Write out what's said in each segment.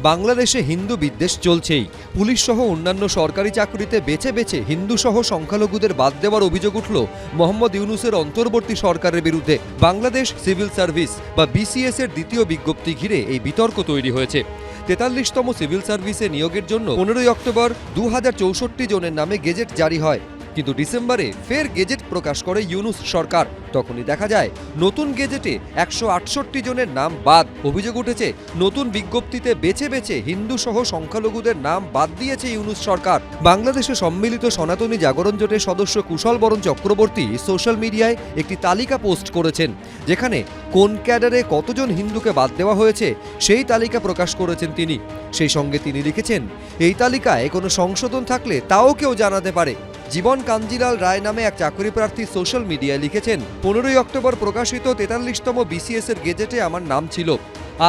বাংলাদেশে হিন্দু বিদ্বেষ চলছেই। পুলিশ সহ অন্যান্য সরকারি চাকরিতে বেছে বেছে হিন্দু সহ সংখ্যালঘুদের বাদ দেওয়ার অভিযোগ উঠল মোহাম্মদ ইউনূসের অন্তর্বর্তী সরকারের বিরুদ্ধে। বাংলাদেশ সিভিল সার্ভিস বা বিসিএস এর দ্বিতীয় বিজ্ঞপ্তি ঘিরে এই বিতর্ক তৈরি হয়েছে। ৪৩তম সিভিল সার্ভিসে নিয়োগের জন্য ১৫ অক্টোবর ২০৬৪ জনের নামে গেজেট জারি হয়, কিন্তু ডিসেম্বরে ফের গেজেট প্রকাশ করে ইউনূস সরকার। তখনই দেখা যায় নতুন গেজেটে ১৬৮ জনের নাম বাদ। অভিযোগ উঠেছে নতুন বিজ্ঞপ্তিতে বেছে বেছে হিন্দু সহ সংখ্যালঘুদের নাম বাদ দিয়েছে ইউনূস সরকার। বাংলাদেশে সম্মিলিত সনাতনী জাগরণ জোটের সদস্য কুশল বরণ চক্রবর্তী সোশ্যাল মিডিয়ায় একটি তালিকা পোস্ট করেছেন, যেখানে কোন ক্যাডারে কতজন হিন্দুকে বাদ দেওয়া হয়েছে সেই তালিকা প্রকাশ করেছেন তিনি। সেই সঙ্গে তিনি লিখেছেন, এই তালিকায় কোনো সংশোধন থাকলে তাও কেউ জানাতে পারে। জীবন কাঞ্জিলাল রায় নামে এক চাকরি প্রার্থী সোশ্যাল মিডিয়ায় লিখেছেন, ১৫ অক্টোবর প্রকাশিত ৪৩তম বিসিএস এর গেজেটে আমার নাম ছিল।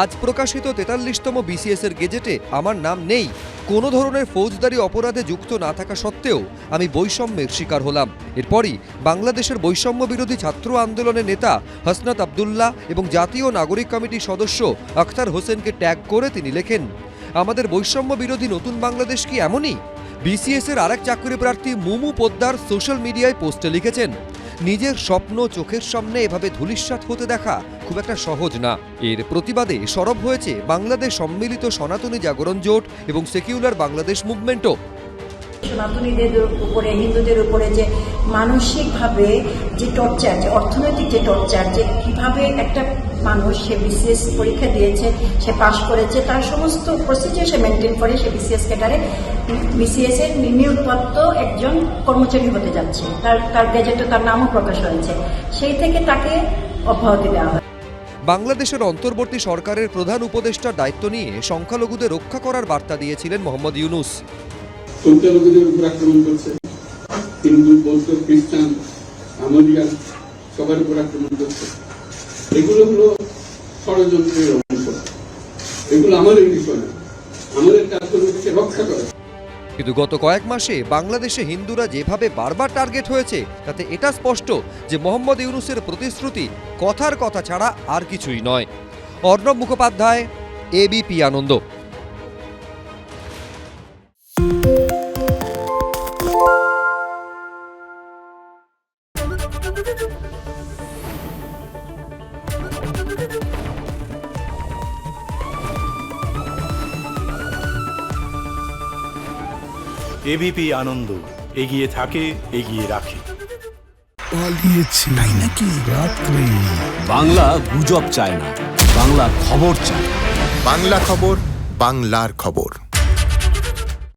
আজ প্রকাশিত ৪৩তম বিসিএস এর গেজেটে আমার নাম নেই। কোনো ধরনের ফৌজদারি অপরাধে যুক্ত না থাকা সত্ত্বেও আমি বৈষম্যের শিকার হলাম। এরপরই বাংলাদেশের বৈষম্য বিরোধী ছাত্র আন্দোলনের নেতা হাসনাত আবদুল্লাহ এবং জাতীয় নাগরিক কমিটির সদস্য আখতার হোসেনকে ট্যাগ করে তিনি লেখেন, আমাদের বৈষম্য বিরোধী নতুন বাংলাদেশ কি এমনই? বিসিএস এর আরেক চাকরি প্রার্থী মুমু পোদ্দার সোশ্যাল মিডিয়ায় পোস্টে লিখেছেন, নিজের স্বপ্ন চোখের সামনে এভাবে ধূলিসাৎ হতে দেখা খুব একটা সহজ না। এর প্রতিবাদে সরব হয়েছে বাংলাদেশ সম্মিলিত সনাতনী জাগরণ জোট এবং সেকুলার বাংলাদেশ মুভমেন্টও। সনাতনীদের উপরে, হিন্দুদের উপরে যে মানসিকভাবে যে টর্চার, যে অর্থনৈতিক যে টর্চার, যে কিভাবে একটা মানুষ সে বিসিএস পরীক্ষা দিয়েছে, সে পাশ করেছে, তার সমস্ত প্রসিজার সে মেনটেন করে সে বিসিএস ক্যাডারে বিসিএস এর নিয়োগপ্রাপ্ত একজন কর্মচারী হতে যাচ্ছে। তার গেজেটে তার নামও প্রকাশ হয়েছে, সেই থেকে তাকে অব্যাহতি দেওয়া হয়। বাংলাদেশের অন্তর্বর্তী সরকারের প্রধান উপদেষ্টার দায়িত্ব নিয়ে সংখ্যালঘুদের রক্ষা করার বার্তা দিয়েছিলেন মোহাম্মদ ইউনূস। সংখ্যালঘুদের উপর আক্রমণ করছে, হিন্দু, বৌদ্ধ, খ্রিস্টান, আমেরিকান সবার উপর আক্রমণ করছে। এগুলো হলো ষড়যন্ত্রের অংশ। এগুলো আমাদের বিষয় না, আমাদের কাজ হলো রক্ষা করা। কিন্তু গত কয়েক মাসে বাংলাদেশে হিন্দুরা যেভাবে বারবার টার্গেট হয়েছে, তাতে এটা স্পষ্ট যে মোহাম্মদ ইউনূসের প্রতিশ্রুতি কথার কথা ছাড়া আর কিছুই নয়। অর্ণব মুখোপাধ্যায়, এবিপি আনন্দ। এবিপি আনন্দ, এগিয়ে থাকে, এগিয়ে রাখে। পালিয়েছে তাই নাকি? রাত্রে বাংলা গুজব চায় না, বাংলা খবর চায়। বাংলা খবর, বাংলার খবর।